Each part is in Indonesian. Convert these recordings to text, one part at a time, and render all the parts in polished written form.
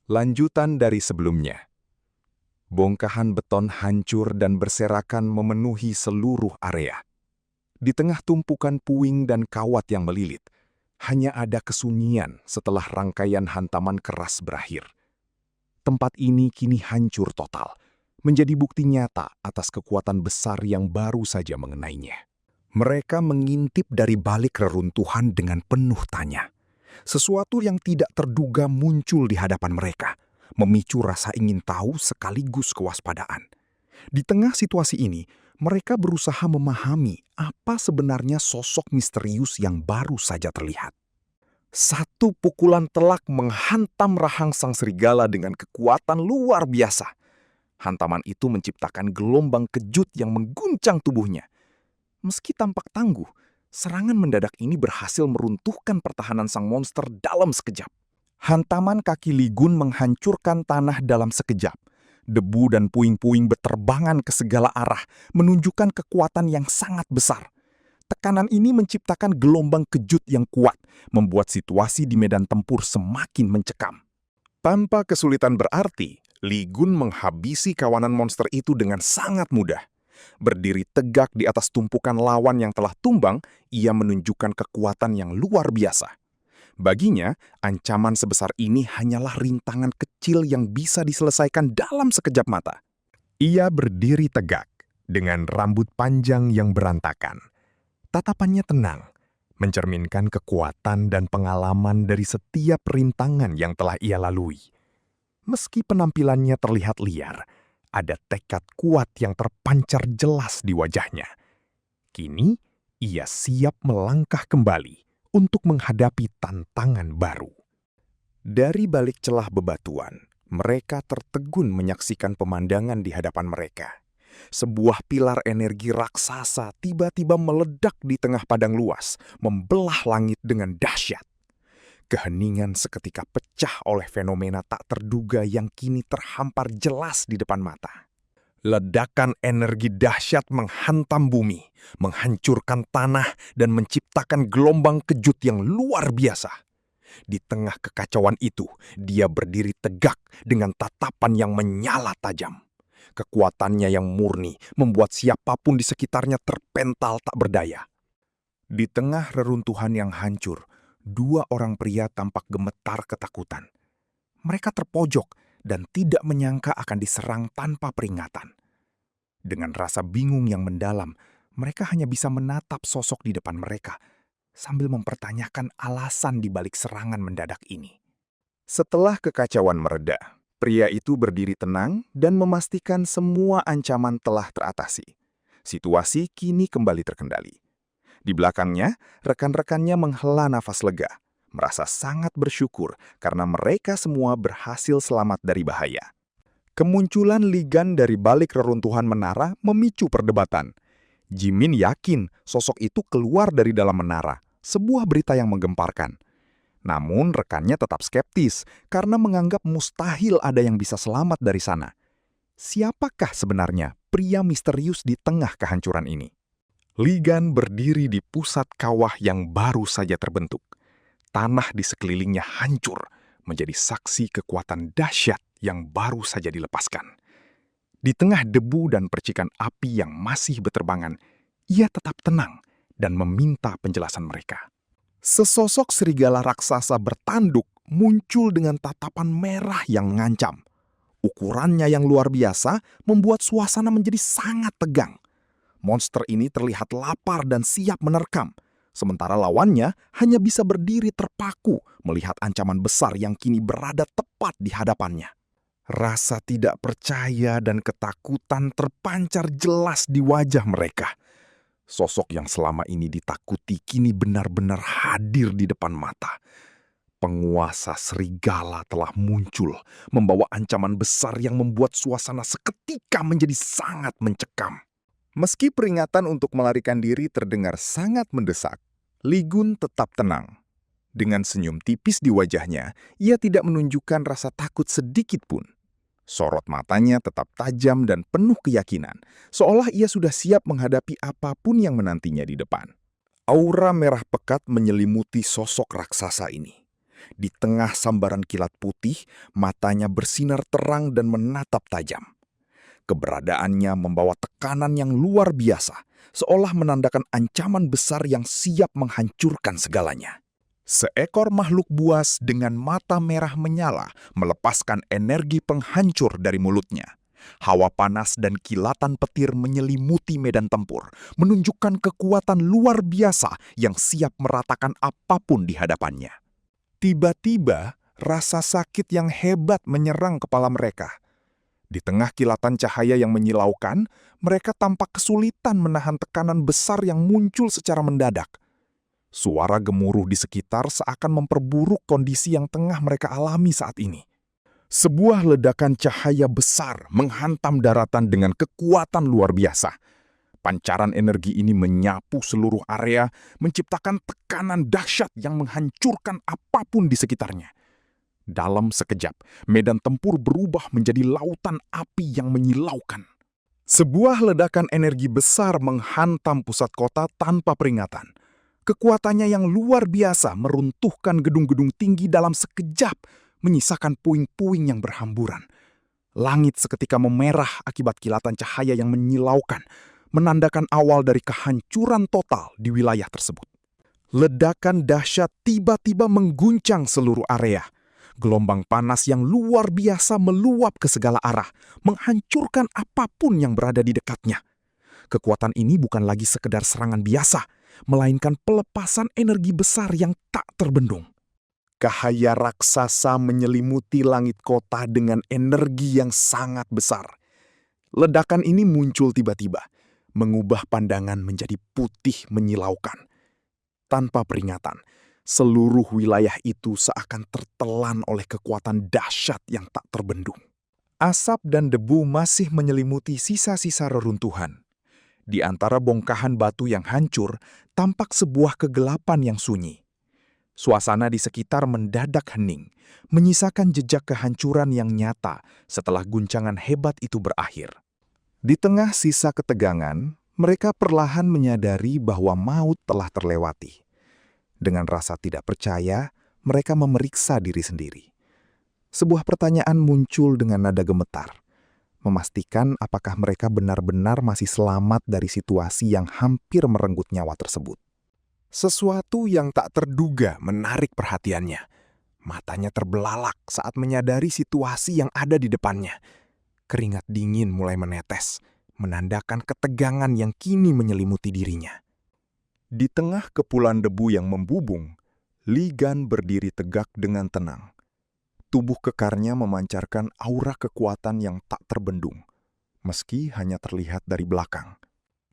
Lanjutan dari sebelumnya. Bongkahan beton hancur dan berserakan memenuhi seluruh area. Di tengah tumpukan puing dan kawat yang melilit, hanya ada kesunyian setelah rangkaian hantaman keras berakhir. Tempat ini kini hancur total, menjadi bukti nyata atas kekuatan besar yang baru saja mengenainya. Mereka mengintip dari balik reruntuhan dengan penuh tanya. Sesuatu yang tidak terduga muncul di hadapan mereka, memicu rasa ingin tahu sekaligus kewaspadaan. Di tengah situasi ini, mereka berusaha memahami apa sebenarnya sosok misterius yang baru saja terlihat. Satu pukulan telak menghantam rahang sang serigala dengan kekuatan luar biasa. Hantaman itu menciptakan gelombang kejut yang mengguncang tubuhnya. Meski tampak tangguh, serangan mendadak ini berhasil meruntuhkan pertahanan sang monster dalam sekejap. Hantaman kaki Li Gun menghancurkan tanah dalam sekejap. Debu dan puing-puing berterbangan ke segala arah, menunjukkan kekuatan yang sangat besar. Tekanan ini menciptakan gelombang kejut yang kuat, membuat situasi di medan tempur semakin mencekam. Tanpa kesulitan berarti, Li Gun menghabisi kawanan monster itu dengan sangat mudah. Berdiri tegak di atas tumpukan lawan yang telah tumbang, ia menunjukkan kekuatan yang luar biasa. Baginya, ancaman sebesar ini hanyalah rintangan kecil yang bisa diselesaikan dalam sekejap mata. Ia berdiri tegak, dengan rambut panjang yang berantakan. Tatapannya tenang, mencerminkan kekuatan dan pengalaman dari setiap rintangan yang telah ia lalui. Meski penampilannya terlihat liar, ada tekad kuat yang terpancar jelas di wajahnya. Kini, ia siap melangkah kembali untuk menghadapi tantangan baru. Dari balik celah bebatuan, mereka tertegun menyaksikan pemandangan di hadapan mereka. Sebuah pilar energi raksasa tiba-tiba meledak di tengah padang luas, membelah langit dengan dahsyat. Keheningan seketika pecah oleh fenomena tak terduga yang kini terhampar jelas di depan mata. Ledakan energi dahsyat menghantam bumi, menghancurkan tanah dan menciptakan gelombang kejut yang luar biasa. Di tengah kekacauan itu, dia berdiri tegak dengan tatapan yang menyala tajam. Kekuatannya yang murni membuat siapapun di sekitarnya terpental tak berdaya. Di tengah reruntuhan yang hancur, dua orang pria tampak gemetar ketakutan. Mereka terpojok dan tidak menyangka akan diserang tanpa peringatan. Dengan rasa bingung yang mendalam, mereka hanya bisa menatap sosok di depan mereka, sambil mempertanyakan alasan di balik serangan mendadak ini. Setelah kekacauan mereda, pria itu berdiri tenang dan memastikan semua ancaman telah teratasi. Situasi kini kembali terkendali. Di belakangnya, rekan-rekannya menghela nafas lega, merasa sangat bersyukur karena mereka semua berhasil selamat dari bahaya. Kemunculan Li Gan dari balik reruntuhan menara memicu perdebatan. Jimin yakin sosok itu keluar dari dalam menara, sebuah berita yang menggemparkan. Namun rekannya tetap skeptis karena menganggap mustahil ada yang bisa selamat dari sana. Siapakah sebenarnya pria misterius di tengah kehancuran ini? Li Gan berdiri di pusat kawah yang baru saja terbentuk. Tanah di sekelilingnya hancur, menjadi saksi kekuatan dahsyat yang baru saja dilepaskan. Di tengah debu dan percikan api yang masih berterbangan, ia tetap tenang dan meminta penjelasan mereka. Sesosok serigala raksasa bertanduk muncul dengan tatapan merah yang mengancam. Ukurannya yang luar biasa membuat suasana menjadi sangat tegang. Monster ini terlihat lapar dan siap menerkam, sementara lawannya hanya bisa berdiri terpaku melihat ancaman besar yang kini berada tepat di hadapannya. Rasa tidak percaya dan ketakutan terpancar jelas di wajah mereka. Sosok yang selama ini ditakuti kini benar-benar hadir di depan mata. Penguasa serigala telah muncul, membawa ancaman besar yang membuat suasana seketika menjadi sangat mencekam. Meski peringatan untuk melarikan diri terdengar sangat mendesak, Li Gun tetap tenang. Dengan senyum tipis di wajahnya, ia tidak menunjukkan rasa takut sedikit pun. Sorot matanya tetap tajam dan penuh keyakinan, seolah ia sudah siap menghadapi apapun yang menantinya di depan. Aura merah pekat menyelimuti sosok raksasa ini. Di tengah sambaran kilat putih, matanya bersinar terang dan menatap tajam. Keberadaannya membawa tekanan yang luar biasa, seolah menandakan ancaman besar yang siap menghancurkan segalanya. Seekor makhluk buas dengan mata merah menyala melepaskan energi penghancur dari mulutnya. Hawa panas dan kilatan petir menyelimuti medan tempur, menunjukkan kekuatan luar biasa yang siap meratakan apapun di hadapannya. Tiba-tiba, rasa sakit yang hebat menyerang kepala mereka. Di tengah kilatan cahaya yang menyilaukan, mereka tampak kesulitan menahan tekanan besar yang muncul secara mendadak. Suara gemuruh di sekitar seakan memperburuk kondisi yang tengah mereka alami saat ini. Sebuah ledakan cahaya besar menghantam daratan dengan kekuatan luar biasa. Pancaran energi ini menyapu seluruh area, menciptakan tekanan dahsyat yang menghancurkan apapun di sekitarnya. Dalam sekejap, medan tempur berubah menjadi lautan api yang menyilaukan. Sebuah ledakan energi besar menghantam pusat kota tanpa peringatan. Kekuatannya yang luar biasa meruntuhkan gedung-gedung tinggi dalam sekejap, menyisakan puing-puing yang berhamburan. Langit seketika memerah akibat kilatan cahaya yang menyilaukan, menandakan awal dari kehancuran total di wilayah tersebut. Ledakan dahsyat tiba-tiba mengguncang seluruh area. Gelombang panas yang luar biasa meluap ke segala arah, menghancurkan apapun yang berada di dekatnya. Kekuatan ini bukan lagi sekedar serangan biasa, melainkan pelepasan energi besar yang tak terbendung. Cahaya raksasa menyelimuti langit kota dengan energi yang sangat besar. Ledakan ini muncul tiba-tiba, mengubah pandangan menjadi putih menyilaukan. Tanpa peringatan, seluruh wilayah itu seakan tertelan oleh kekuatan dahsyat yang tak terbendung. Asap dan debu masih menyelimuti sisa-sisa reruntuhan. Di antara bongkahan batu yang hancur, tampak sebuah kegelapan yang sunyi. Suasana di sekitar mendadak hening, menyisakan jejak kehancuran yang nyata setelah guncangan hebat itu berakhir. Di tengah sisa ketegangan, mereka perlahan menyadari bahwa maut telah terlewati. Dengan rasa tidak percaya, mereka memeriksa diri sendiri. Sebuah pertanyaan muncul dengan nada gemetar, memastikan apakah mereka benar-benar masih selamat dari situasi yang hampir merenggut nyawa tersebut. Sesuatu yang tak terduga menarik perhatiannya. Matanya terbelalak saat menyadari situasi yang ada di depannya. Keringat dingin mulai menetes, menandakan ketegangan yang kini menyelimuti dirinya. Di tengah kepulan debu yang membubung, Li Gan berdiri tegak dengan tenang. Tubuh kekarnya memancarkan aura kekuatan yang tak terbendung, meski hanya terlihat dari belakang.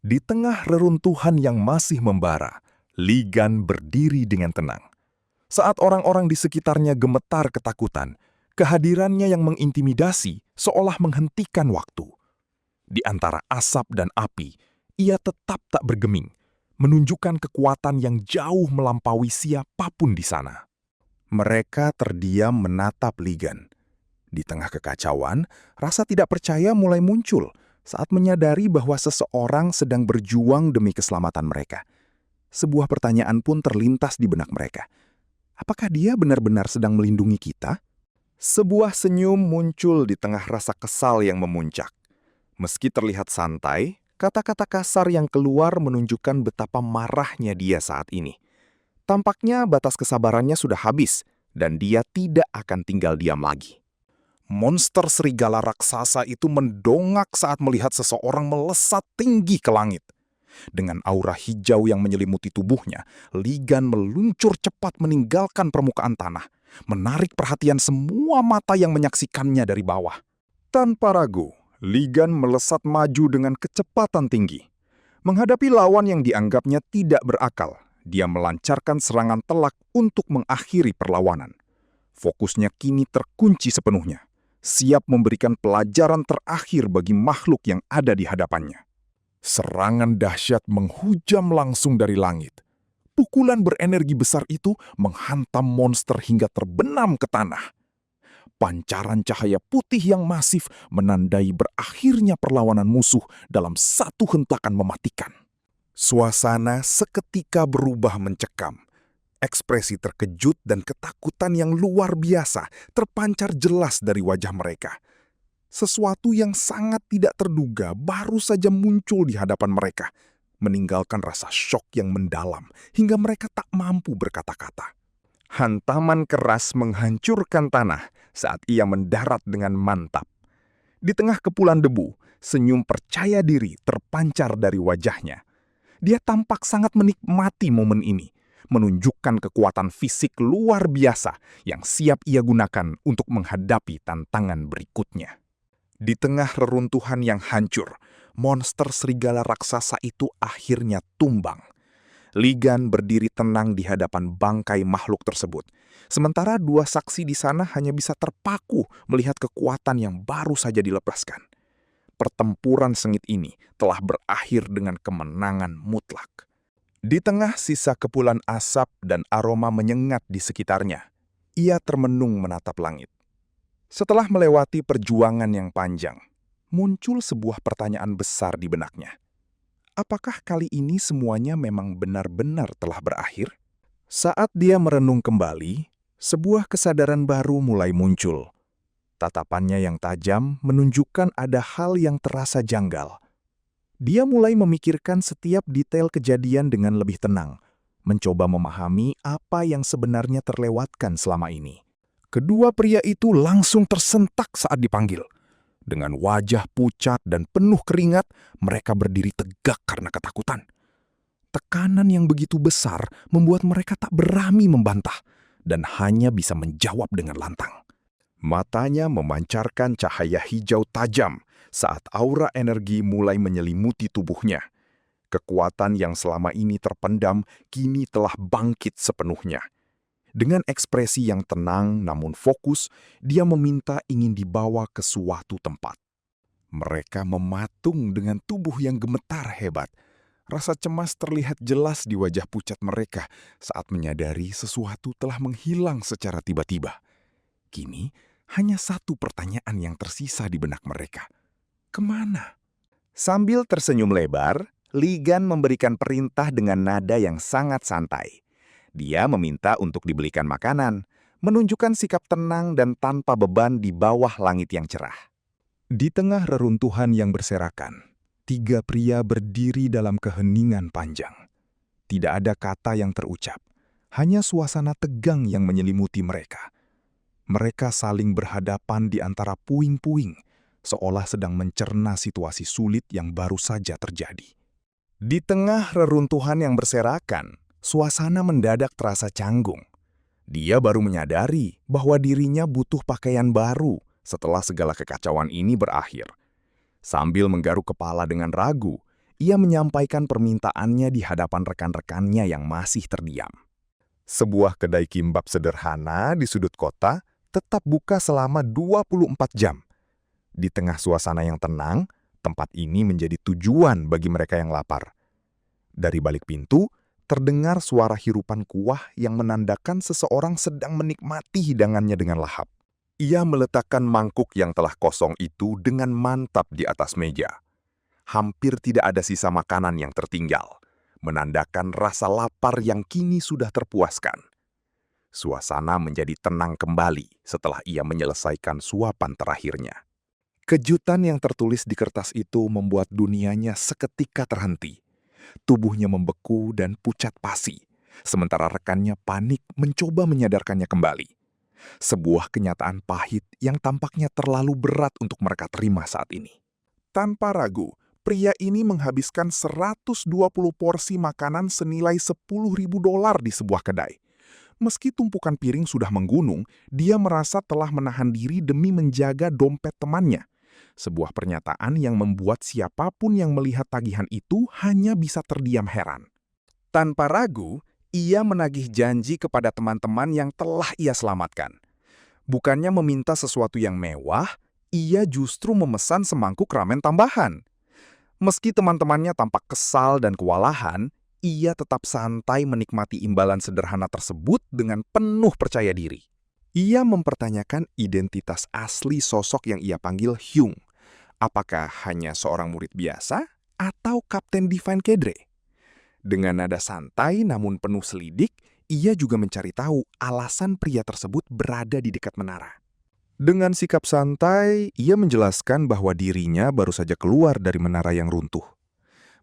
Di tengah reruntuhan yang masih membara, Li Gan berdiri dengan tenang. Saat orang-orang di sekitarnya gemetar ketakutan, kehadirannya yang mengintimidasi seolah menghentikan waktu. Di antara asap dan api, ia tetap tak bergeming, menunjukkan kekuatan yang jauh melampaui siapapun di sana. Mereka terdiam menatap Li Gan. Di tengah kekacauan, rasa tidak percaya mulai muncul saat menyadari bahwa seseorang sedang berjuang demi keselamatan mereka. Sebuah pertanyaan pun terlintas di benak mereka. Apakah dia benar-benar sedang melindungi kita? Sebuah senyum muncul di tengah rasa kesal yang memuncak. Meski terlihat santai, kata-kata kasar yang keluar menunjukkan betapa marahnya dia saat ini. Tampaknya batas kesabarannya sudah habis, dan dia tidak akan tinggal diam lagi. Monster serigala raksasa itu mendongak saat melihat seseorang melesat tinggi ke langit. Dengan aura hijau yang menyelimuti tubuhnya, Li Gan meluncur cepat meninggalkan permukaan tanah, menarik perhatian semua mata yang menyaksikannya dari bawah. Tanpa ragu, Li Gan melesat maju dengan kecepatan tinggi. Menghadapi lawan yang dianggapnya tidak berakal, dia melancarkan serangan telak untuk mengakhiri perlawanan. Fokusnya kini terkunci sepenuhnya, siap memberikan pelajaran terakhir bagi makhluk yang ada di hadapannya. Serangan dahsyat menghujam langsung dari langit. Pukulan berenergi besar itu menghantam monster hingga terbenam ke tanah. Pancaran cahaya putih yang masif menandai berakhirnya perlawanan musuh dalam satu hentakan mematikan. Suasana seketika berubah mencekam. Ekspresi terkejut dan ketakutan yang luar biasa terpancar jelas dari wajah mereka. Sesuatu yang sangat tidak terduga baru saja muncul di hadapan mereka, meninggalkan rasa syok yang mendalam hingga mereka tak mampu berkata-kata. Hantaman keras menghancurkan tanah saat ia mendarat dengan mantap. Di tengah kepulan debu, senyum percaya diri terpancar dari wajahnya. Dia tampak sangat menikmati momen ini, menunjukkan kekuatan fisik luar biasa yang siap ia gunakan untuk menghadapi tantangan berikutnya. Di tengah reruntuhan yang hancur, monster serigala raksasa itu akhirnya tumbang. Ligan berdiri tenang di hadapan bangkai makhluk tersebut. Sementara dua saksi di sana hanya bisa terpaku melihat kekuatan yang baru saja dilepaskan. Pertempuran sengit ini telah berakhir dengan kemenangan mutlak. Di tengah sisa kepulan asap dan aroma menyengat di sekitarnya, ia termenung menatap langit. Setelah melewati perjuangan yang panjang, muncul sebuah pertanyaan besar di benaknya. Apakah kali ini semuanya memang benar-benar telah berakhir? Saat dia merenung kembali, sebuah kesadaran baru mulai muncul. Tatapannya yang tajam menunjukkan ada hal yang terasa janggal. Dia mulai memikirkan setiap detail kejadian dengan lebih tenang, mencoba memahami apa yang sebenarnya terlewatkan selama ini. Kedua pria itu langsung tersentak saat dipanggil. Dengan wajah pucat dan penuh keringat, mereka berdiri tegak karena ketakutan. Tekanan yang begitu besar membuat mereka tak berani membantah dan hanya bisa menjawab dengan lantang. Matanya memancarkan cahaya hijau tajam saat aura energi mulai menyelimuti tubuhnya. Kekuatan yang selama ini terpendam kini telah bangkit sepenuhnya. Dengan ekspresi yang tenang namun fokus, dia meminta ingin dibawa ke suatu tempat. Mereka mematung dengan tubuh yang gemetar hebat. Rasa cemas terlihat jelas di wajah pucat mereka saat menyadari sesuatu telah menghilang secara tiba-tiba. Kini, hanya satu pertanyaan yang tersisa di benak mereka. Kemana? Sambil tersenyum lebar, Ligan memberikan perintah dengan nada yang sangat santai. Dia meminta untuk dibelikan makanan, menunjukkan sikap tenang dan tanpa beban di bawah langit yang cerah. Di tengah reruntuhan yang berserakan, tiga pria berdiri dalam keheningan panjang. Tidak ada kata yang terucap, hanya suasana tegang yang menyelimuti mereka. Mereka saling berhadapan di antara puing-puing, seolah sedang mencerna situasi sulit yang baru saja terjadi. Di tengah reruntuhan yang berserakan, suasana mendadak terasa canggung. Dia baru menyadari bahwa dirinya butuh pakaian baru setelah segala kekacauan ini berakhir. Sambil menggaruk kepala dengan ragu, ia menyampaikan permintaannya di hadapan rekan-rekannya yang masih terdiam. Sebuah kedai kimbab sederhana di sudut kota tetap buka selama 24 jam. Di tengah suasana yang tenang, tempat ini menjadi tujuan bagi mereka yang lapar. Dari balik pintu, terdengar suara hirupan kuah yang menandakan seseorang sedang menikmati hidangannya dengan lahap. Ia meletakkan mangkuk yang telah kosong itu dengan mantap di atas meja. Hampir tidak ada sisa makanan yang tertinggal, menandakan rasa lapar yang kini sudah terpuaskan. Suasana menjadi tenang kembali setelah ia menyelesaikan suapan terakhirnya. Kejutan yang tertulis di kertas itu membuat dunianya seketika terhenti. Tubuhnya membeku dan pucat pasi, sementara rekannya panik mencoba menyadarkannya kembali. Sebuah kenyataan pahit yang tampaknya terlalu berat untuk mereka terima saat ini. Tanpa ragu, pria ini menghabiskan 120 porsi makanan senilai $10.000 di sebuah kedai. Meski tumpukan piring sudah menggunung, dia merasa telah menahan diri demi menjaga dompet temannya. Sebuah pernyataan yang membuat siapapun yang melihat tagihan itu hanya bisa terdiam heran. Tanpa ragu, ia menagih janji kepada teman-teman yang telah ia selamatkan. Bukannya meminta sesuatu yang mewah, ia justru memesan semangkuk ramen tambahan. Meski teman-temannya tampak kesal dan kewalahan, ia tetap santai menikmati imbalan sederhana tersebut dengan penuh percaya diri. Ia mempertanyakan identitas asli sosok yang ia panggil Hyung. Apakah hanya seorang murid biasa atau Kapten Divine Kedre? Dengan nada santai namun penuh selidik, Ia juga mencari tahu alasan pria tersebut berada di dekat menara. Dengan sikap santai, ia menjelaskan bahwa dirinya baru saja keluar dari menara yang runtuh.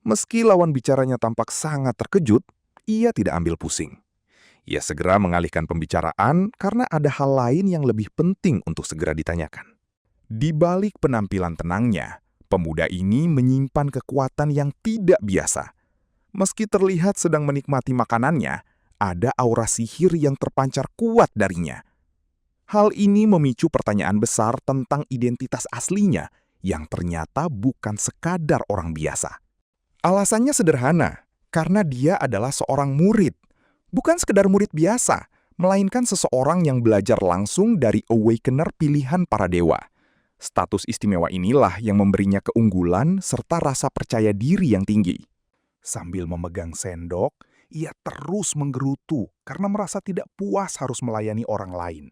Meski lawan bicaranya tampak sangat terkejut, ia tidak ambil pusing. Ia segera mengalihkan pembicaraan karena ada hal lain yang lebih penting untuk segera ditanyakan. Di balik penampilan tenangnya, pemuda ini menyimpan kekuatan yang tidak biasa. Meski terlihat sedang menikmati makanannya, ada aura sihir yang terpancar kuat darinya. Hal ini memicu pertanyaan besar tentang identitas aslinya yang ternyata bukan sekadar orang biasa. Alasannya sederhana, karena dia adalah seorang murid. Bukan sekedar murid biasa, melainkan seseorang yang belajar langsung dari Awakener pilihan para dewa. Status istimewa inilah yang memberinya keunggulan serta rasa percaya diri yang tinggi. Sambil memegang sendok, ia terus menggerutu karena merasa tidak puas harus melayani orang lain.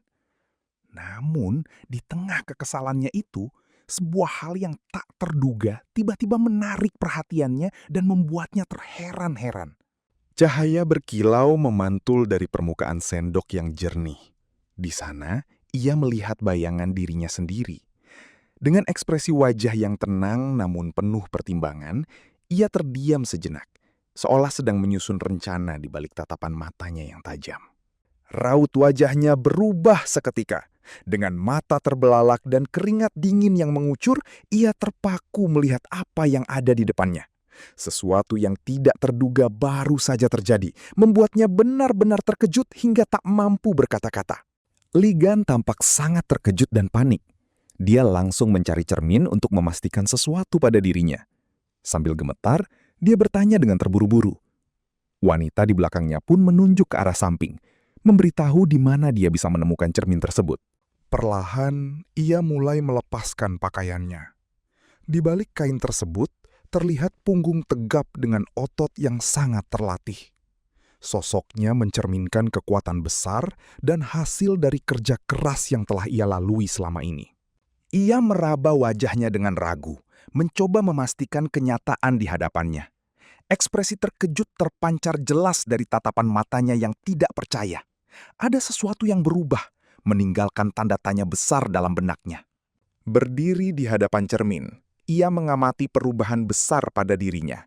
Namun, di tengah kekesalannya itu, sebuah hal yang tak terduga tiba-tiba menarik perhatiannya dan membuatnya terheran-heran. Cahaya berkilau memantul dari permukaan sendok yang jernih. Di sana, ia melihat bayangan dirinya sendiri. Dengan ekspresi wajah yang tenang namun penuh pertimbangan, ia terdiam sejenak, seolah sedang menyusun rencana di balik tatapan matanya yang tajam. Raut wajahnya berubah seketika. Dengan mata terbelalak dan keringat dingin yang mengucur, ia terpaku melihat apa yang ada di depannya. Sesuatu yang tidak terduga baru saja terjadi, membuatnya benar-benar terkejut hingga tak mampu berkata-kata. Li Gan tampak sangat terkejut dan panik. Dia langsung mencari cermin untuk memastikan sesuatu pada dirinya. Sambil gemetar, dia bertanya dengan terburu-buru. Wanita di belakangnya pun menunjuk ke arah samping, memberitahu di mana dia bisa menemukan cermin tersebut. Perlahan, ia mulai melepaskan pakaiannya. Di balik kain tersebut, terlihat punggung tegap dengan otot yang sangat terlatih. Sosoknya mencerminkan kekuatan besar dan hasil dari kerja keras yang telah ia lalui selama ini. Ia meraba wajahnya dengan ragu, mencoba memastikan kenyataan di hadapannya. Ekspresi terkejut terpancar jelas dari tatapan matanya yang tidak percaya. Ada sesuatu yang berubah, meninggalkan tanda tanya besar dalam benaknya. Berdiri di hadapan cermin, ia mengamati perubahan besar pada dirinya.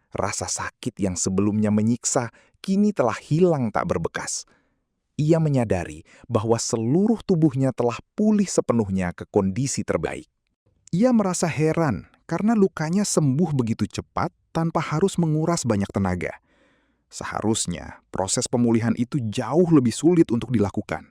Rasa sakit yang sebelumnya menyiksa kini telah hilang tak berbekas. Ia menyadari bahwa seluruh tubuhnya telah pulih sepenuhnya ke kondisi terbaik. Ia merasa heran karena lukanya sembuh begitu cepat tanpa harus menguras banyak tenaga. Seharusnya proses pemulihan itu jauh lebih sulit untuk dilakukan.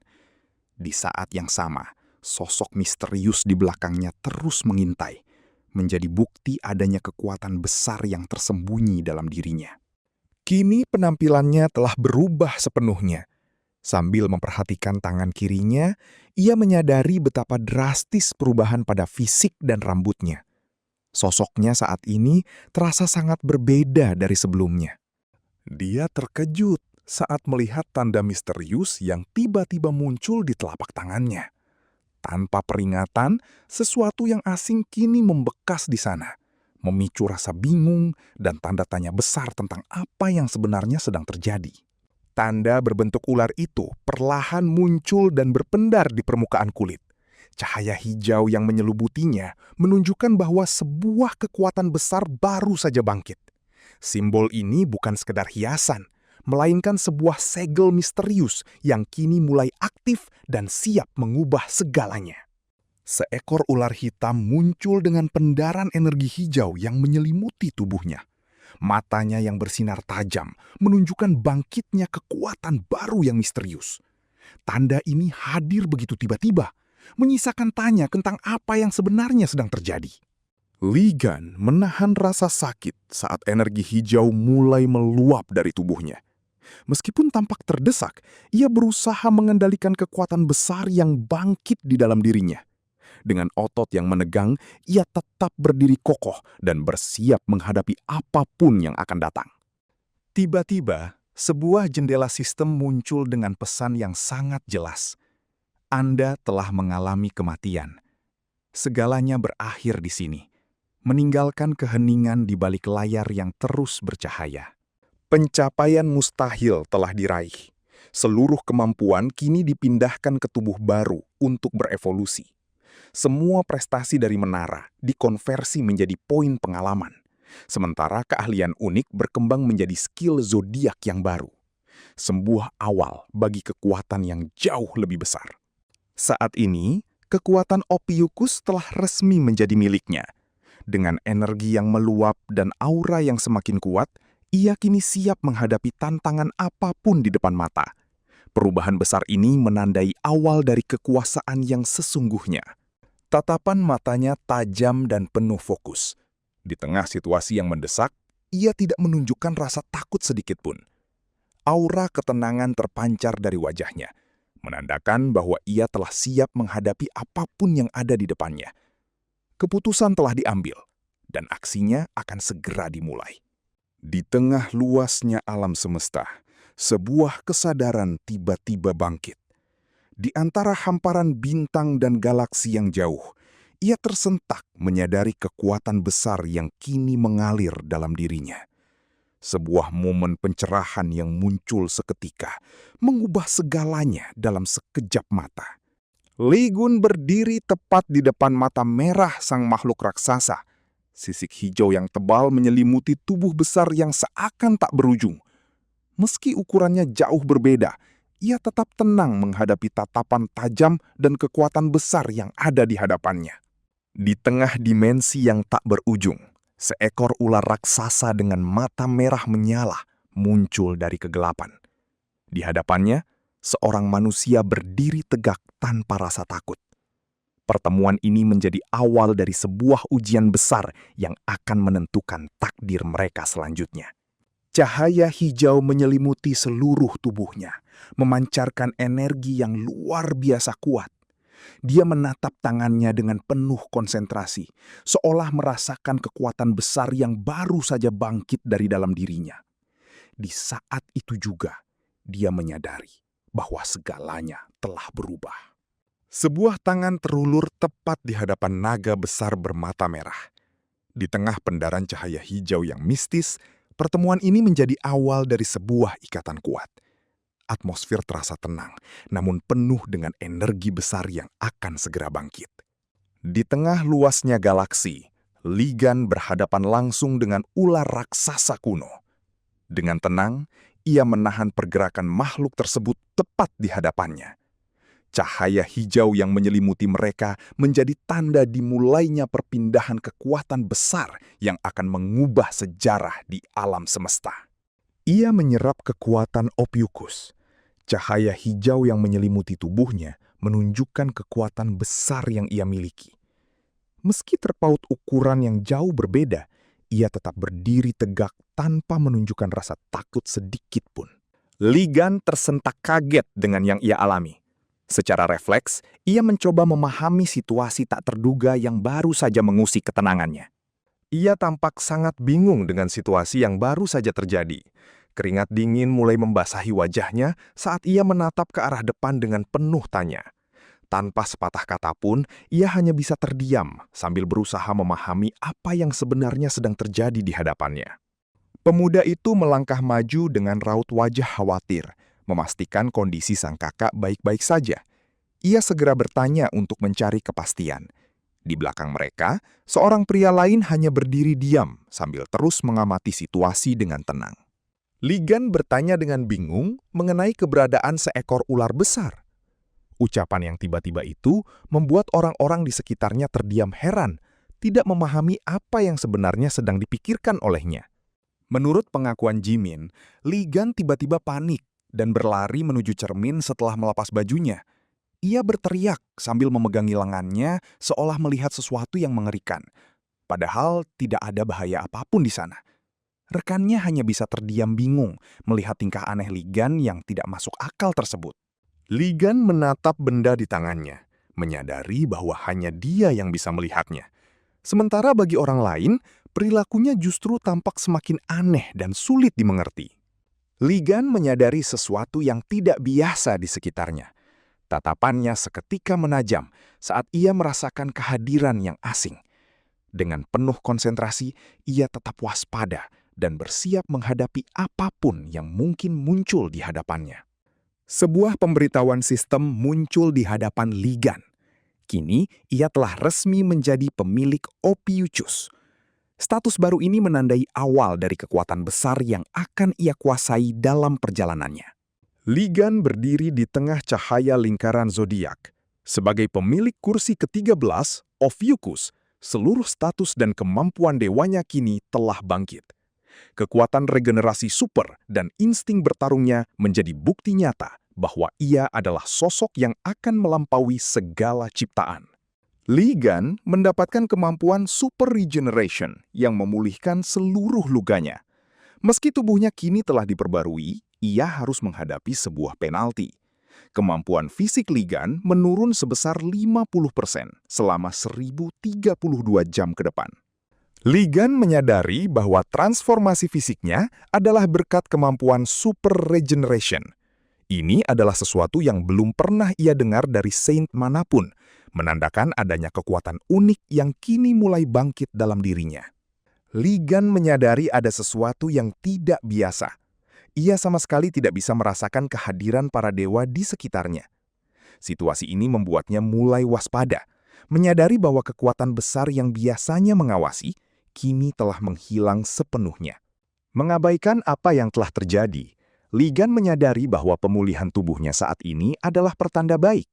Di saat yang sama, sosok misterius di belakangnya terus mengintai, menjadi bukti adanya kekuatan besar yang tersembunyi dalam dirinya. Kini penampilannya telah berubah sepenuhnya. Sambil memperhatikan tangan kirinya, ia menyadari betapa drastis perubahan pada fisik dan rambutnya. Sosoknya saat ini terasa sangat berbeda dari sebelumnya. Dia terkejut saat melihat tanda misterius yang tiba-tiba muncul di telapak tangannya. Tanpa peringatan, sesuatu yang asing kini membekas di sana, memicu rasa bingung dan tanda tanya besar tentang apa yang sebenarnya sedang terjadi. Tanda berbentuk ular itu perlahan muncul dan berpendar di permukaan kulit. Cahaya hijau yang menyelubutinya menunjukkan bahwa sebuah kekuatan besar baru saja bangkit. Simbol ini bukan sekedar hiasan, melainkan sebuah segel misterius yang kini mulai aktif dan siap mengubah segalanya. Seekor ular hitam muncul dengan pendaran energi hijau yang menyelimuti tubuhnya. Matanya yang bersinar tajam menunjukkan bangkitnya kekuatan baru yang misterius. Tanda ini hadir begitu tiba-tiba, menyisakan tanya tentang apa yang sebenarnya sedang terjadi. Li Gan menahan rasa sakit saat energi hijau mulai meluap dari tubuhnya. Meskipun tampak terdesak, ia berusaha mengendalikan kekuatan besar yang bangkit di dalam dirinya. Dengan otot yang menegang, ia tetap berdiri kokoh dan bersiap menghadapi apapun yang akan datang. Tiba-tiba, sebuah jendela sistem muncul dengan pesan yang sangat jelas. Anda telah mengalami kematian. Segalanya berakhir di sini, meninggalkan keheningan di balik layar yang terus bercahaya. Pencapaian mustahil telah diraih. Seluruh kemampuan kini dipindahkan ke tubuh baru untuk berevolusi. Semua prestasi dari menara dikonversi menjadi poin pengalaman, sementara keahlian unik berkembang menjadi skill zodiak yang baru. Sebuah awal bagi kekuatan yang jauh lebih besar. Saat ini, kekuatan Ophiuchus telah resmi menjadi miliknya. Dengan energi yang meluap dan aura yang semakin kuat, ia kini siap menghadapi tantangan apapun di depan mata. Perubahan besar ini menandai awal dari kekuasaan yang sesungguhnya. Tatapan matanya tajam dan penuh fokus. Di tengah situasi yang mendesak, ia tidak menunjukkan rasa takut sedikit pun. Aura ketenangan terpancar dari wajahnya, menandakan bahwa ia telah siap menghadapi apapun yang ada di depannya. Keputusan telah diambil, dan aksinya akan segera dimulai. Di tengah luasnya alam semesta, sebuah kesadaran tiba-tiba bangkit. Di antara hamparan bintang dan galaksi yang jauh, ia tersentak menyadari kekuatan besar yang kini mengalir dalam dirinya. Sebuah momen pencerahan yang muncul seketika, mengubah segalanya dalam sekejap mata. Li Gun berdiri tepat di depan mata merah sang makhluk raksasa. Sisik hijau yang tebal menyelimuti tubuh besar yang seakan tak berujung. Meski ukurannya jauh berbeda, ia tetap tenang menghadapi tatapan tajam dan kekuatan besar yang ada di hadapannya. Di tengah dimensi yang tak berujung, seekor ular raksasa dengan mata merah menyala muncul dari kegelapan. Di hadapannya, seorang manusia berdiri tegak tanpa rasa takut. Pertemuan ini menjadi awal dari sebuah ujian besar yang akan menentukan takdir mereka selanjutnya. Cahaya hijau menyelimuti seluruh tubuhnya, memancarkan energi yang luar biasa kuat. Dia menatap tangannya dengan penuh konsentrasi, seolah merasakan kekuatan besar yang baru saja bangkit dari dalam dirinya. Di saat itu juga, dia menyadari bahwa segalanya telah berubah. Sebuah tangan terulur tepat di hadapan naga besar bermata merah. Di tengah pendaran cahaya hijau yang mistis, pertemuan ini menjadi awal dari sebuah ikatan kuat. Atmosfer terasa tenang, namun penuh dengan energi besar yang akan segera bangkit. Di tengah luasnya galaksi, Li Gan berhadapan langsung dengan ular raksasa kuno. Dengan tenang, ia menahan pergerakan makhluk tersebut tepat di hadapannya. Cahaya hijau yang menyelimuti mereka menjadi tanda dimulainya perpindahan kekuatan besar yang akan mengubah sejarah di alam semesta. Ia menyerap kekuatan Ophiuchus. Cahaya hijau yang menyelimuti tubuhnya menunjukkan kekuatan besar yang ia miliki. Meski terpaut ukuran yang jauh berbeda, ia tetap berdiri tegak tanpa menunjukkan rasa takut sedikit pun. Li Gan tersentak kaget dengan yang ia alami. Secara refleks, ia mencoba memahami situasi tak terduga yang baru saja mengusik ketenangannya. Ia tampak sangat bingung dengan situasi yang baru saja terjadi. Keringat dingin mulai membasahi wajahnya saat ia menatap ke arah depan dengan penuh tanya. Tanpa sepatah kata pun, ia hanya bisa terdiam sambil berusaha memahami apa yang sebenarnya sedang terjadi di hadapannya. Pemuda itu melangkah maju dengan raut wajah khawatir, memastikan kondisi sang kakak baik-baik saja. Ia segera bertanya untuk mencari kepastian. Di belakang mereka, seorang pria lain hanya berdiri diam sambil terus mengamati situasi dengan tenang. Li Gan bertanya dengan bingung mengenai keberadaan seekor ular besar. Ucapan yang tiba-tiba itu membuat orang-orang di sekitarnya terdiam heran, tidak memahami apa yang sebenarnya sedang dipikirkan olehnya. Menurut pengakuan Jimin, Li Gan tiba-tiba panik dan berlari menuju cermin setelah melepas bajunya. Ia berteriak sambil memegangi lengannya seolah melihat sesuatu yang mengerikan. Padahal tidak ada bahaya apapun di sana. Rekannya hanya bisa terdiam bingung melihat tingkah aneh Li Gan yang tidak masuk akal tersebut. Li Gan menatap benda di tangannya, menyadari bahwa hanya dia yang bisa melihatnya. Sementara bagi orang lain, perilakunya justru tampak semakin aneh dan sulit dimengerti. Li Gan menyadari sesuatu yang tidak biasa di sekitarnya. Tatapannya seketika menajam saat ia merasakan kehadiran yang asing. Dengan penuh konsentrasi, ia tetap waspada dan bersiap menghadapi apapun yang mungkin muncul di hadapannya. Sebuah pemberitahuan sistem muncul di hadapan Ligan. Kini, ia telah resmi menjadi pemilik Ophiuchus. Status baru ini menandai awal dari kekuatan besar yang akan ia kuasai dalam perjalanannya. Ligan berdiri di tengah cahaya lingkaran zodiak. Sebagai pemilik kursi ke-13, Ophiuchus, seluruh status dan kemampuan dewanya kini telah bangkit. Kekuatan regenerasi super dan insting bertarungnya menjadi bukti nyata bahwa ia adalah sosok yang akan melampaui segala ciptaan. Ligan mendapatkan kemampuan super regeneration yang memulihkan seluruh luganya. Meski tubuhnya kini telah diperbarui, ia harus menghadapi sebuah penalti. Kemampuan fisik Ligan menurun sebesar 50% selama 1032 jam ke depan. Ligan menyadari bahwa transformasi fisiknya adalah berkat kemampuan super regeneration. Ini adalah sesuatu yang belum pernah ia dengar dari saint manapun, menandakan adanya kekuatan unik yang kini mulai bangkit dalam dirinya. Ligan menyadari ada sesuatu yang tidak biasa. Ia sama sekali tidak bisa merasakan kehadiran para dewa di sekitarnya. Situasi ini membuatnya mulai waspada, menyadari bahwa kekuatan besar yang biasanya mengawasi kini telah menghilang sepenuhnya. Mengabaikan apa yang telah terjadi, Ligan menyadari bahwa pemulihan tubuhnya saat ini adalah pertanda baik.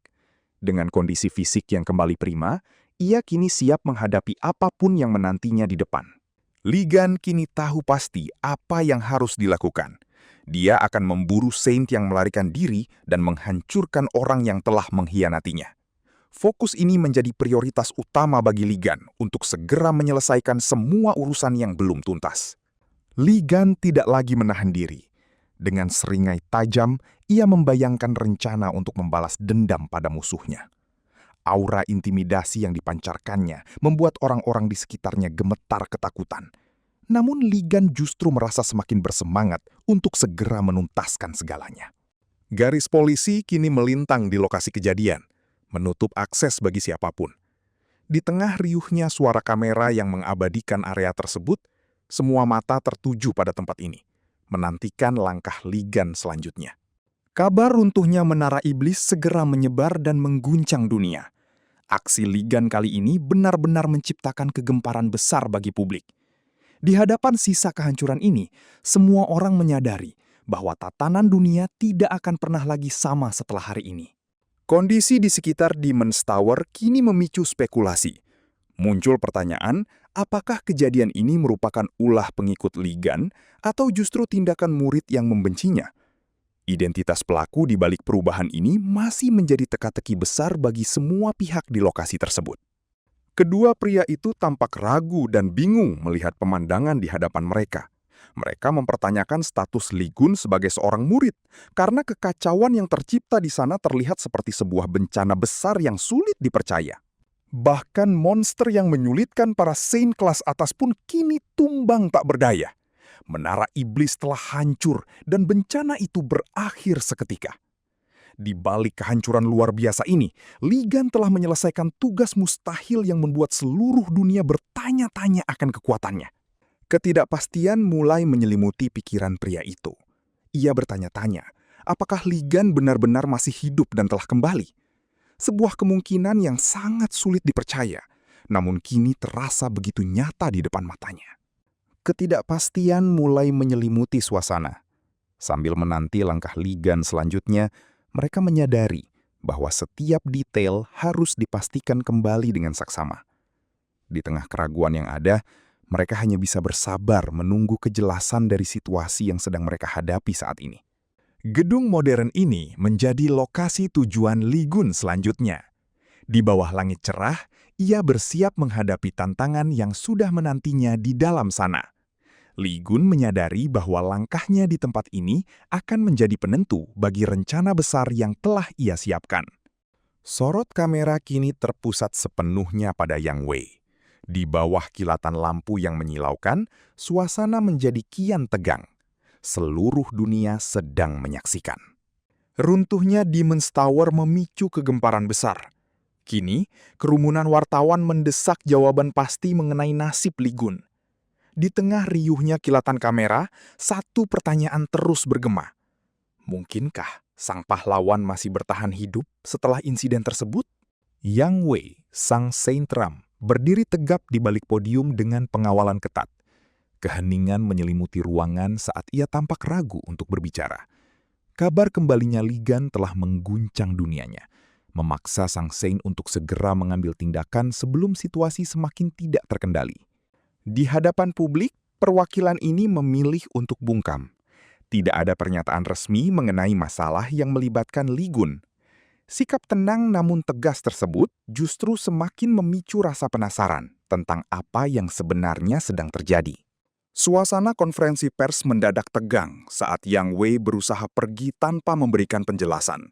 Dengan kondisi fisik yang kembali prima, ia kini siap menghadapi apapun yang menantinya di depan. Ligan kini tahu pasti apa yang harus dilakukan. Dia akan memburu Saint yang melarikan diri dan menghancurkan orang yang telah mengkhianatinya. Fokus ini menjadi prioritas utama bagi Ligan untuk segera menyelesaikan semua urusan yang belum tuntas. Ligan tidak lagi menahan diri. Dengan seringai tajam, ia membayangkan rencana untuk membalas dendam pada musuhnya. Aura intimidasi yang dipancarkannya membuat orang-orang di sekitarnya gemetar ketakutan. Namun Ligan justru merasa semakin bersemangat untuk segera menuntaskan segalanya. Garis polisi kini melintang di lokasi kejadian, menutup akses bagi siapapun. Di tengah riuhnya suara kamera yang mengabadikan area tersebut, semua mata tertuju pada tempat ini, menantikan langkah Ligan selanjutnya. Kabar runtuhnya Menara Iblis segera menyebar dan mengguncang dunia. Aksi Ligan kali ini benar-benar menciptakan kegemparan besar bagi publik. Di hadapan sisa kehancuran ini, semua orang menyadari bahwa tatanan dunia tidak akan pernah lagi sama setelah hari ini. Kondisi di sekitar Demon's Tower kini memicu spekulasi. Muncul pertanyaan, apakah kejadian ini merupakan ulah pengikut Ligan atau justru tindakan murid yang membencinya? Identitas pelaku di balik perubahan ini masih menjadi teka-teki besar bagi semua pihak di lokasi tersebut. Kedua pria itu tampak ragu dan bingung melihat pemandangan di hadapan mereka. Mereka mempertanyakan status Ligun sebagai seorang murid, karena kekacauan yang tercipta di sana terlihat seperti sebuah bencana besar yang sulit dipercaya. Bahkan monster yang menyulitkan para saint kelas atas pun kini tumbang tak berdaya. Menara Iblis telah hancur dan bencana itu berakhir seketika. Di balik kehancuran luar biasa ini, Ligan telah menyelesaikan tugas mustahil yang membuat seluruh dunia bertanya-tanya akan kekuatannya. Ketidakpastian mulai menyelimuti pikiran pria itu. Ia bertanya-tanya, apakah Ligan benar-benar masih hidup dan telah kembali? Sebuah kemungkinan yang sangat sulit dipercaya, namun kini terasa begitu nyata di depan matanya. Ketidakpastian mulai menyelimuti suasana. Sambil menanti langkah Ligan selanjutnya, mereka menyadari bahwa setiap detail harus dipastikan kembali dengan saksama. Di tengah keraguan yang ada, mereka hanya bisa bersabar menunggu kejelasan dari situasi yang sedang mereka hadapi saat ini. Gedung modern ini menjadi lokasi tujuan Ligun selanjutnya. Di bawah langit cerah, ia bersiap menghadapi tantangan yang sudah menantinya di dalam sana. Ligun menyadari bahwa langkahnya di tempat ini akan menjadi penentu bagi rencana besar yang telah ia siapkan. Sorot kamera kini terpusat sepenuhnya pada Yang Wei. Di bawah kilatan lampu yang menyilaukan, suasana menjadi kian tegang. Seluruh dunia sedang menyaksikan. Runtuhnya Demon's Tower memicu kegemparan besar. Kini, kerumunan wartawan mendesak jawaban pasti mengenai nasib Ligun. Di tengah riuhnya kilatan kamera, satu pertanyaan terus bergema. Mungkinkah Sang pahlawan masih bertahan hidup setelah insiden tersebut? Yang Wei, sang Saint Ram, berdiri tegap di balik podium dengan pengawalan ketat. Keheningan menyelimuti ruangan saat ia tampak ragu untuk berbicara. Kabar kembalinya Li Gan telah mengguncang dunianya, memaksa sang Saint untuk segera mengambil tindakan sebelum situasi semakin tidak terkendali. Di hadapan publik, perwakilan ini memilih untuk bungkam. Tidak ada pernyataan resmi mengenai masalah yang melibatkan Li Gun. Sikap tenang namun tegas tersebut justru semakin memicu rasa penasaran tentang apa yang sebenarnya sedang terjadi. Suasana konferensi pers mendadak tegang saat Yang Wei berusaha pergi tanpa memberikan penjelasan.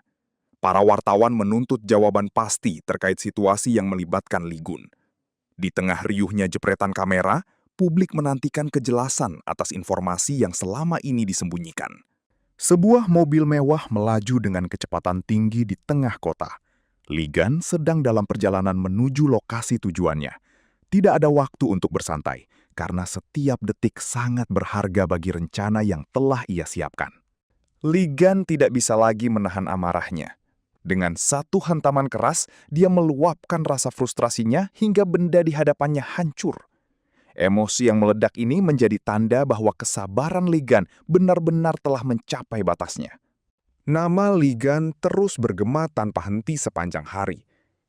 Para wartawan menuntut jawaban pasti terkait situasi yang melibatkan Li Gun. Di tengah riuhnya jepretan kamera, publik menantikan kejelasan atas informasi yang selama ini disembunyikan. Sebuah mobil mewah melaju dengan kecepatan tinggi di tengah kota. Li Gan sedang dalam perjalanan menuju lokasi tujuannya. Tidak ada waktu untuk bersantai, karena setiap detik sangat berharga bagi rencana yang telah ia siapkan. Li Gan tidak bisa lagi menahan amarahnya. Dengan satu hantaman keras, dia meluapkan rasa frustrasinya hingga benda di hadapannya hancur. Emosi yang meledak ini menjadi tanda bahwa kesabaran Li Gan benar-benar telah mencapai batasnya. Nama Li Gan terus bergema tanpa henti sepanjang hari.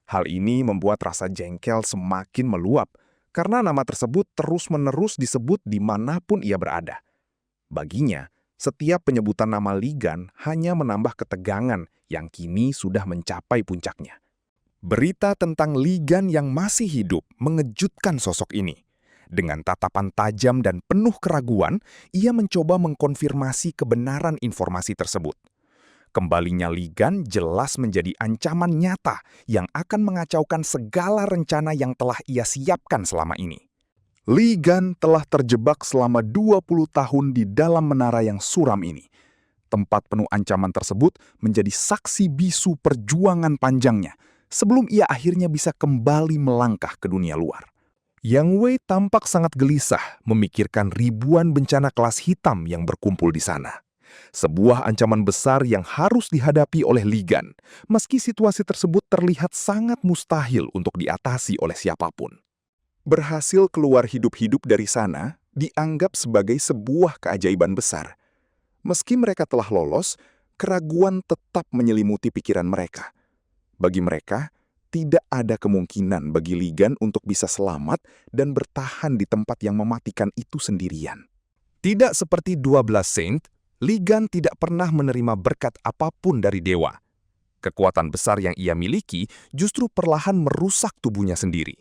Hal ini membuat rasa jengkel semakin meluap, karena nama tersebut terus-menerus disebut dimanapun ia berada. Baginya, setiap penyebutan nama Li Gan hanya menambah ketegangan yang kini sudah mencapai puncaknya. Berita tentang Li Gan yang masih hidup mengejutkan sosok ini. Dengan tatapan tajam dan penuh keraguan, ia mencoba mengkonfirmasi kebenaran informasi tersebut. Kembalinya Li Gan jelas menjadi ancaman nyata yang akan mengacaukan segala rencana yang telah ia siapkan selama ini. Li Gan telah terjebak selama 20 tahun di dalam menara yang suram ini. Tempat penuh ancaman tersebut menjadi saksi bisu perjuangan panjangnya sebelum ia akhirnya bisa kembali melangkah ke dunia luar. Yang Wei tampak sangat gelisah memikirkan ribuan bencana kelas hitam yang berkumpul di sana. Sebuah ancaman besar yang harus dihadapi oleh Li Gan, meski situasi tersebut terlihat sangat mustahil untuk diatasi oleh siapapun. Berhasil keluar hidup-hidup dari sana dianggap sebagai sebuah keajaiban besar. Meski mereka telah lolos, keraguan tetap menyelimuti pikiran mereka. Bagi mereka, tidak ada kemungkinan bagi Li Gan untuk bisa selamat dan bertahan di tempat yang mematikan itu sendirian. Tidak seperti 12 Saint, Li Gan tidak pernah menerima berkat apapun dari dewa. Kekuatan besar yang ia miliki justru perlahan merusak tubuhnya sendiri.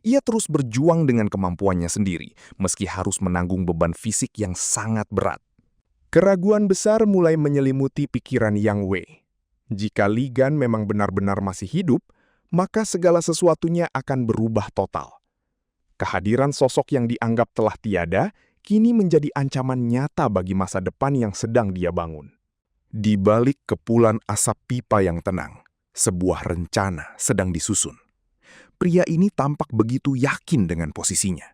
Ia terus berjuang dengan kemampuannya sendiri, meski harus menanggung beban fisik yang sangat berat. Keraguan besar mulai menyelimuti pikiran Yang Wei. Jika Li Gan memang benar-benar masih hidup, maka segala sesuatunya akan berubah total. Kehadiran sosok yang dianggap telah tiada, kini menjadi ancaman nyata bagi masa depan yang sedang dia bangun. Di balik kepulan asap pipa yang tenang, sebuah rencana sedang disusun. Pria ini tampak begitu yakin dengan posisinya.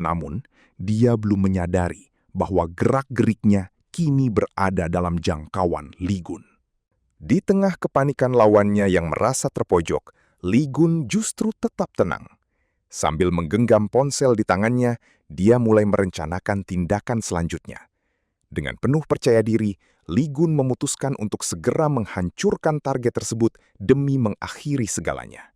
Namun, dia belum menyadari bahwa gerak-geriknya kini berada dalam jangkauan Li Gun. Di tengah kepanikan lawannya yang merasa terpojok, Li Gun justru tetap tenang. Sambil menggenggam ponsel di tangannya, dia mulai merencanakan tindakan selanjutnya. Dengan penuh percaya diri, Li Gun memutuskan untuk segera menghancurkan target tersebut demi mengakhiri segalanya.